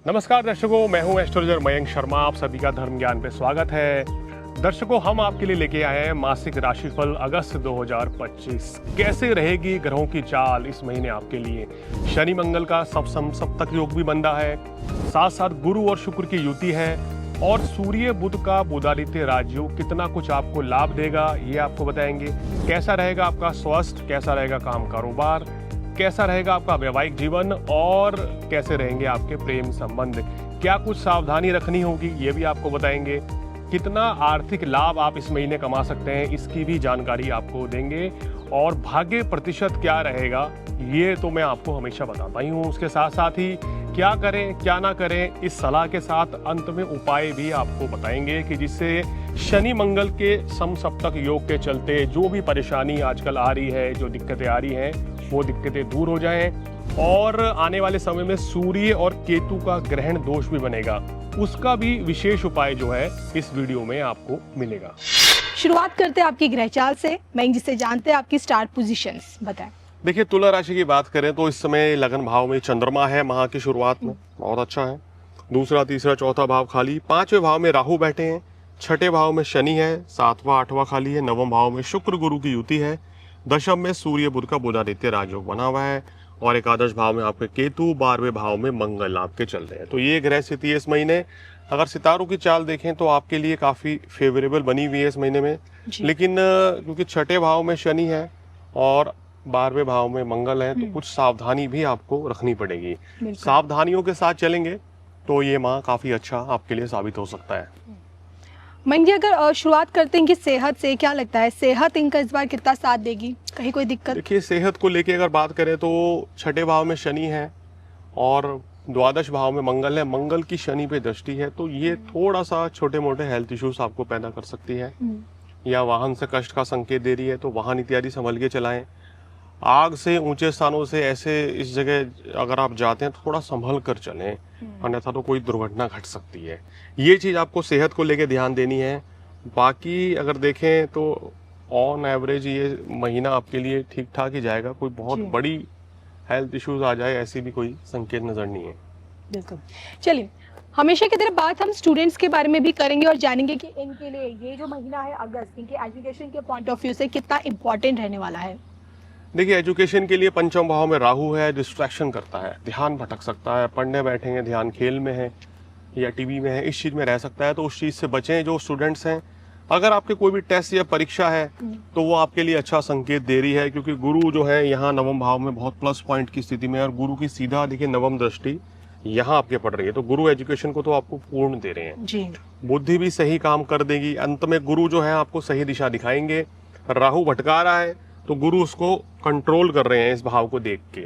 नमस्कार दर्शकों, मैं हूं एस्ट्रोलॉजर मयंक शर्मा। आप सभी का धर्म ज्ञान पे स्वागत है। दर्शकों, हम आपके लिए लेके आए हैं मासिक राशिफल अगस्त 2025। कैसे रहेगी ग्रहों की चाल इस महीने आपके लिए। शनि मंगल का सप्तक योग भी बन रहा है, साथ साथ गुरु और शुक्र की युति है, और सूर्य बुध का बुधादित्य राजयोग कितना कुछ आपको लाभ देगा ये आपको बताएंगे। कैसा रहेगा आपका स्वास्थ्य, कैसा रहेगा काम कारोबार, कैसा रहेगा आपका वैवाहिक जीवन, और कैसे रहेंगे आपके प्रेम संबंध। क्या कुछ सावधानी रखनी होगी ये भी आपको बताएंगे। कितना आर्थिक लाभ आप इस महीने कमा सकते हैं इसकी भी जानकारी आपको देंगे, और भाग्य प्रतिशत क्या रहेगा ये तो मैं आपको हमेशा बताता ही हूँ। उसके साथ साथ ही क्या करें क्या ना करें इस सलाह के साथ अंत में उपाय भी आपको बताएंगे कि जिससे शनि मंगल के समसप्तक योग के चलते जो भी परेशानी आजकल आ रही है, जो दिक्कतें आ रही हैं, वो दिक्कतें दूर हो जाएं। और आने वाले समय में सूर्य और केतु का ग्रहण दोष भी बनेगा, उसका भी विशेष उपाय जो है इस वीडियो में आपको मिलेगा। शुरुआत करते हैं आपकी ग्रह चाल से। मैं जिसे जानते हैं आपकी स्टार पोजीशंस बताएं। देखिए, तुला राशि की बात करें तो इस समय लगन भाव में चंद्रमा है। माह की शुरुआत में बहुत अच्छा है। दूसरा तीसरा चौथा भाव खाली। पांचवें भाव में राहु बैठे हैं। छठे भाव में शनि है। सातवां आठवां खाली है। नवम भाव में शुक्र गुरु की युति है। दशम में सूर्य बुध का बुधादित्य राजयोग बना हुआ है, और एकादश भाव में आपके केतु, 12वें भाव में मंगल आपके चल रहे हैं। तो ये ग्रह स्थिति है इस महीने। अगर सितारों की चाल देखें तो आपके लिए काफी फेवरेबल बनी हुई है इस महीने में, लेकिन क्योंकि छठे भाव में शनि है और 12वें भाव में मंगल है, तो कुछ सावधानी भी आपको रखनी पड़ेगी। सावधानियों के साथ चलेंगे तो ये माह काफी अच्छा आपके लिए साबित हो सकता है। मंजी, अगर शुरुआत करते हैं कि सेहत से, क्या लगता है सेहत इनका इस बार कितना साथ देगी, कहीं कोई दिक्कत? देखिए, सेहत को लेके अगर बात करें तो छठे भाव में शनि है और द्वादश भाव में मंगल है। मंगल की शनि पे दृष्टि है, तो ये थोड़ा सा छोटे मोटे हेल्थ इश्यूज आपको पैदा कर सकती है, या वाहन से कष्ट का संकेत दे रही है, तो वाहन इत्यादि संभल के चलाएं। आग से, ऊंचे स्थानों से, ऐसे इस जगह अगर आप जाते हैं तो थोड़ा संभल कर चलें, अन्यथा तो कोई दुर्घटना घट सकती है। ये चीज आपको सेहत को लेके ध्यान देनी है। बाकी अगर देखें तो ऑन एवरेज ये महीना आपके लिए ठीक ठाक ही जाएगा। कोई बहुत बड़ी हेल्थ इश्यूज आ जाए ऐसी भी कोई संकेत नजर नहीं है। बिल्कुल। चलिए, हमेशा की तरह बात हम स्टूडेंट्स के बारे में भी करेंगे और जानेंगे कि इनके लिए ये जो महीना है अगस्त, इनके एजुकेशन के पॉइंट ऑफ व्यू से कितना इम्पोर्टेंट रहने वाला है। देखिए, एजुकेशन के लिए पंचम भाव में राहु है, डिस्ट्रैक्शन करता है, ध्यान भटक सकता है। पढ़ने बैठेंगे, ध्यान खेल में है या टीवी में है, इस चीज में रह सकता है, तो उस चीज से बचें। जो स्टूडेंट्स हैं, अगर आपके कोई भी टेस्ट या परीक्षा है तो वो आपके लिए अच्छा संकेत दे रही है, क्योंकि गुरु जो है यहाँ नवम भाव में बहुत प्लस पॉइंट की स्थिति में है, और गुरु की सीधा देखिए नवम दृष्टि यहाँ आपके पड़ रही है, तो गुरु एजुकेशन को तो आपको पूर्ण दे रहे हैं जी। बुद्धि भी सही काम कर देगी। अंत में गुरु जो है आपको सही दिशा दिखाएंगे। राहु भटका रहा है तो गुरु उसको कंट्रोल कर रहे हैं इस भाव को देख के,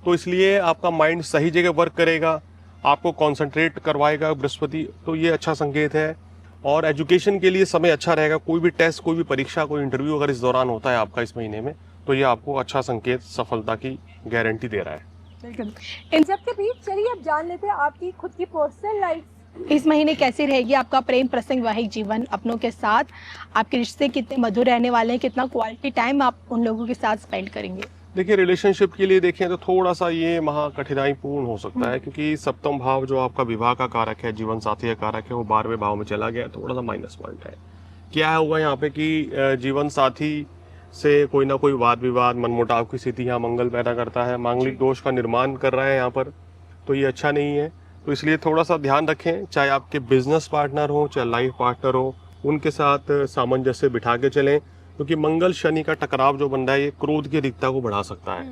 तो इसलिए आपका माइंड सही जगह वर्क करेगा, आपको कंसंट्रेट करवाएगा बृहस्पति, तो ये अच्छा संकेत है। और एजुकेशन के लिए समय अच्छा रहेगा। कोई भी टेस्ट, कोई भी परीक्षा, कोई इंटरव्यू अगर इस दौरान होता है आपका इस महीने में, तो ये आपको अच्छा संकेत, सफलता की गारंटी दे रहा है। बिल्कुल। इन सब के बीच चलिए अब जान लेते हैं आपकी खुद की पर्सनल लाइफ इस महीने कैसी रहेगी। आपका प्रेम प्रसंग, वैवाहिक जीवन, अपनों के साथ आपके रिश्ते कितने मधुर रहने वाले हैं, कितना क्वालिटी टाइम आप उन लोगों के साथ स्पेंड करेंगे। देखिए, रिलेशनशिप के लिए देखें तो थोड़ा सा ये महा कठिनाई पूर्ण हो सकता है, क्योंकि सप्तम भाव जो आपका विवाह का कारक है, जीवन साथी का कारक है, वो 12वें भाव में चला गया, थोड़ा सा माइनस पॉइंट है। क्या होगा यहाँ पे कि जीवन साथी से कोई ना कोई वाद विवाद, मनमुटाव की स्थिति यहाँ मंगल पैदा करता है, मांगलिक दोष का निर्माण कर रहा है यहाँ पर, तो ये अच्छा नहीं है। तो इसलिए थोड़ा सा ध्यान रखें, चाहे आपके बिजनेस पार्टनर हो, चाहे लाइफ पार्टनर हो, उनके साथ सामंजस्य बिठा के चलें, क्योंकि मंगल शनि का टकराव जो बन रहा है ये क्रोध की अधिकता को बढ़ा सकता है।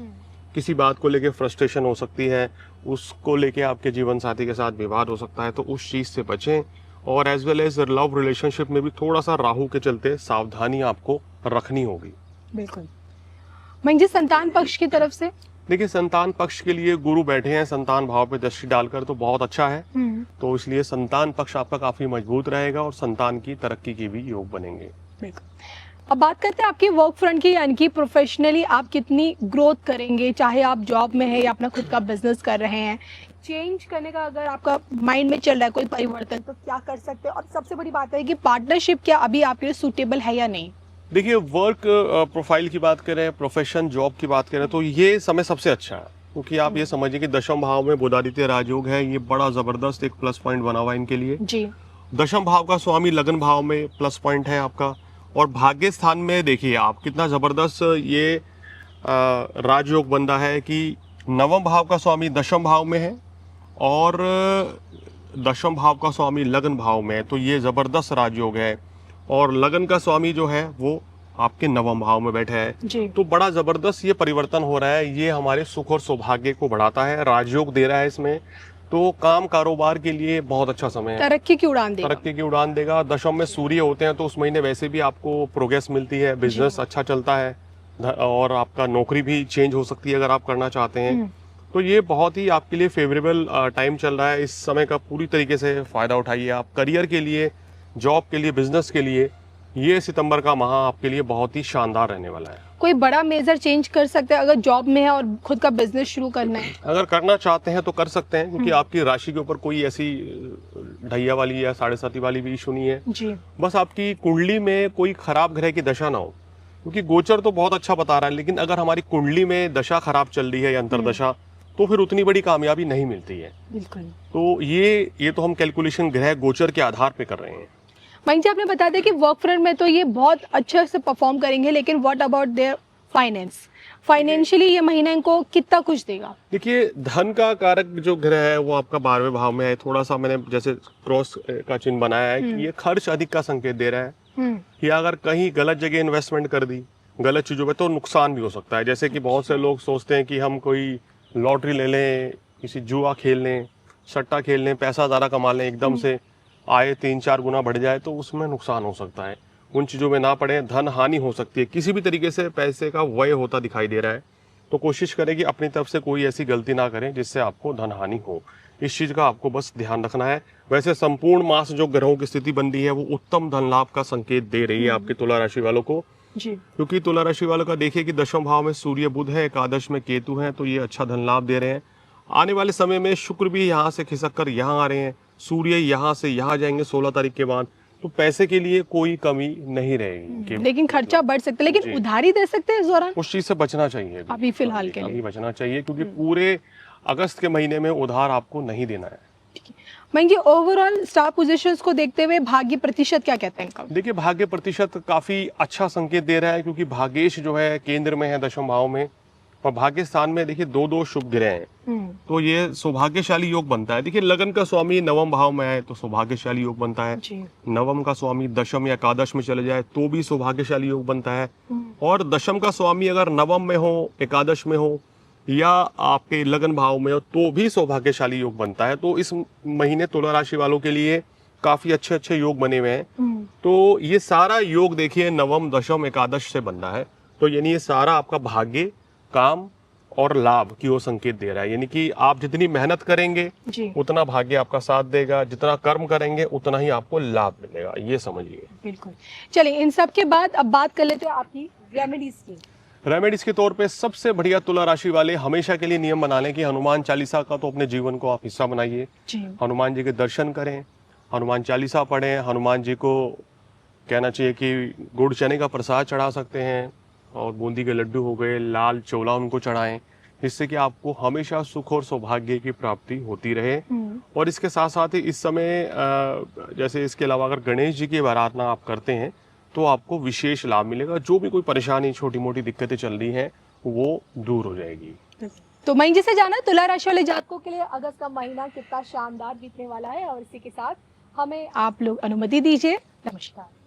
किसी बात को लेके फ्रस्ट्रेशन हो सकती है, उसको लेके आपके जीवन साथी के साथ विवाद हो सकता है, तो उस चीज से बचें। और as well as love relationship में भी थोड़ा सा राहु के चलते सावधानी आपको रखनी होगी। बिल्कुल। मंजी, संतान पक्ष की तरफ से देखिए, संतान पक्ष के लिए गुरु बैठे हैं संतान भाव पे दृष्टि डालकर, तो बहुत अच्छा है। तो इसलिए संतान पक्ष आपका काफी मजबूत रहेगा और संतान की तरक्की के भी योग बनेंगे। बिल्कुल। अब बात करते हैं आपकी वर्क फ्रंट की, यानी कि प्रोफेशनली आप कितनी ग्रोथ करेंगे, चाहे आप जॉब में है या अपना खुद का बिजनेस कर रहे हैं। चेंज करने का अगर आपका माइंड में चल रहा है कोई परिवर्तन, तो क्या कर सकते हैं। और सबसे बड़ी बात है कि पार्टनरशिप क्या अभी आपके लिए सूटेबल है या नहीं। देखिए, वर्क प्रोफाइल की बात करें, प्रोफेशन जॉब की बात करें, तो ये समय सबसे अच्छा है। क्योंकि आप ये समझिए कि दशम भाव में बुधादित्य राजयोग है, ये बड़ा जबरदस्त एक प्लस पॉइंट बना हुआ है इनके लिए। जी। दशम भाव का स्वामी लगन भाव में प्लस पॉइंट है आपका। और भाग्य स्थान में देखिए आप कितना जबरदस्त ये राजयोग बंदा है कि नवम भाव का स्वामी दशम भाव में है और दशम भाव का स्वामी लगन भाव में है, तो ये जबरदस्त राजयोग है। और लगन का स्वामी जो है वो आपके नवम भाव में बैठा है, जी। तो बड़ा जबरदस्त ये परिवर्तन हो रहा है। ये हमारे सुख और सौभाग्य को बढ़ाता है, राजयोग दे रहा है इसमें, तो काम कारोबार के लिए बहुत अच्छा समय है। तरक्की की उड़ान देगा। तरक्की की उड़ान देगा। दशम में सूर्य होते हैं तो उस महीने वैसे भी आपको प्रोग्रेस मिलती है, बिजनेस अच्छा चलता है और आपका नौकरी भी चेंज हो सकती है अगर आप करना चाहते हैं। तो ये बहुत ही आपके लिए फेवरेबल टाइम चल रहा है। इस समय का पूरी तरीके से फायदा उठाइए आप करियर के लिए, जॉब के लिए, बिजनेस के लिए। ये सितंबर का माह आपके लिए बहुत ही शानदार रहने वाला है। कोई बड़ा मेजर चेंज कर सकते हैं अगर जॉब में है और खुद का बिजनेस शुरू करना है? अगर करना चाहते हैं तो कर सकते हैं, क्योंकि आपकी राशि के ऊपर कोई ऐसी ढैया वाली या साढ़े साती वाली भी इशू नहीं है। जी। बस आपकी कुंडली में कोई खराब ग्रह की दशा ना हो, क्योंकि गोचर तो बहुत अच्छा बता रहा है, लेकिन अगर हमारी कुंडली में दशा खराब चल रही है या अंतरदशा, तो फिर उतनी बड़ी कामयाबी नहीं मिलती है। बिल्कुल। तो ये तो हम कैलकुलेशन ग्रह गोचर के आधार पे कर रहे हैं। मयंक जी, आपने बता दिया कि वर्क फ्रंट में तो ये बहुत अच्छे से परफॉर्म करेंगे, लेकिन what about their finance? Financially ये महीना इनको कितना कुछ देगा? देखिए, धन का कारक जो ग्रह है वो आपका 12वें भाव में है। थोड़ा सा मैंने जैसे क्रॉस का चिन्ह बनाया है कि ये खर्च अधिक का संकेत दे रहा है कि अगर कहीं गलत जगह इन्वेस्टमेंट कर दी गलत चीजों पे तो नुकसान भी हो सकता है। जैसे कि बहुत से लोग सोचते हैं कि हम कोई लॉटरी ले लें, किसी जुआ खेल लें, सट्टा खेल लें, पैसा ज़्यादा कमा लें, एकदम से आय 3-4 गुना बढ़ जाए, तो उसमें नुकसान हो सकता है। उन चीज़ों में ना पड़े, धन हानि हो सकती है, किसी भी तरीके से पैसे का व्यय होता दिखाई दे रहा है। तो कोशिश करें कि अपनी तरफ से कोई ऐसी गलती ना करें जिससे आपको धन हानि हो। इस चीज़ का आपको बस ध्यान रखना है। वैसे संपूर्ण मास जो ग्रहों की स्थिति बन रही है वो उत्तम धन लाभ का संकेत दे रही है आपके तुला राशि वालों को। जी। क्योंकि तुला राशि वालों का देखिए कि दशम भाव में सूर्य बुध है, एकादश में केतु है, तो ये अच्छा धन लाभ दे रहे हैं। आने वाले समय में शुक्र भी यहाँ से खिसक कर यहाँ आ रहे हैं, सूर्य यहाँ से यहाँ जाएंगे 16 तारीख के बाद, तो पैसे के लिए कोई कमी नहीं रहेगी। लेकिन खर्चा बढ़ सकता है, लेकिन उधारी दे सकते हैं इस दौरान? उस चीज से बचना चाहिए अभी फिलहाल के लिए अभी बचना चाहिए, क्योंकि पूरे अगस्त के महीने में उधार आपको नहीं देना है। मयंक जी, ओवरऑल स्टार पोजीशंस को देखते हुए भाग्य प्रतिशत क्या कहते हैं इनका? देखिए, भाग्य प्रतिशत काफी अच्छा संकेत दे रहा है, क्योंकि भाग्येश जो है केंद्र में है दशम भाव में, और भाग्य स्थान में देखिए दो शुभ ग्रह हैं, तो ये सौभाग्यशाली योग बनता है। देखिए, लगन का स्वामी नवम भाव में है तो सौभाग्यशाली योग बनता है। नवम का स्वामी दशम या एकादश में चले जाए तो भी सौभाग्यशाली योग बनता है। और दशम का स्वामी अगर नवम में हो, एकादश में हो या आपके लगन भाव में हो तो भी सौभाग्यशाली योग बनता है। तो इस महीने तुला राशि वालों के लिए काफी अच्छे अच्छे योग बने हुए हैं। तो ये सारा योग देखिए नवम, दशम, एकादश से बनना है, तो यानी ये सारा आपका भाग्य, काम और लाभ की ओर संकेत दे रहा है। यानी कि आप जितनी मेहनत करेंगे उतना भाग्य आपका साथ देगा, जितना कर्म करेंगे उतना ही आपको लाभ मिलेगा, ये समझिए। बिल्कुल। चलिए, इन सब के बाद अब बात कर लेते हैं आपकी रेमेडीज की। रेमेडीज के तौर पे सबसे बढ़िया तुला राशि वाले हमेशा के लिए नियम बना लें कि हनुमान चालीसा का तो अपने जीवन को आप हिस्सा बनाइए। हनुमान जी के दर्शन करें, हनुमान चालीसा पढ़ें। हनुमान जी को कहना चाहिए कि गुड़ चने का प्रसाद चढ़ा सकते हैं, और बूंदी के लड्डू हो गए, लाल चोला उनको चढ़ाएं, जिससे कि आपको हमेशा सुख और सौभाग्य की प्राप्ति होती रहे। और इसके साथ साथ ही इस समय जैसे इसके अलावा अगर गणेश जी की आराधना आप करते हैं तो आपको विशेष लाभ मिलेगा। जो भी कोई परेशानी, छोटी मोटी दिक्कतें चल रही हैं वो दूर हो जाएगी। तो मयंक जी से जाना तुला राशि वाले जातकों के लिए अगस्त का महीना कितना शानदार बीतने वाला है, और इसी के साथ हमें आप लोग अनुमति दीजिए। नमस्कार।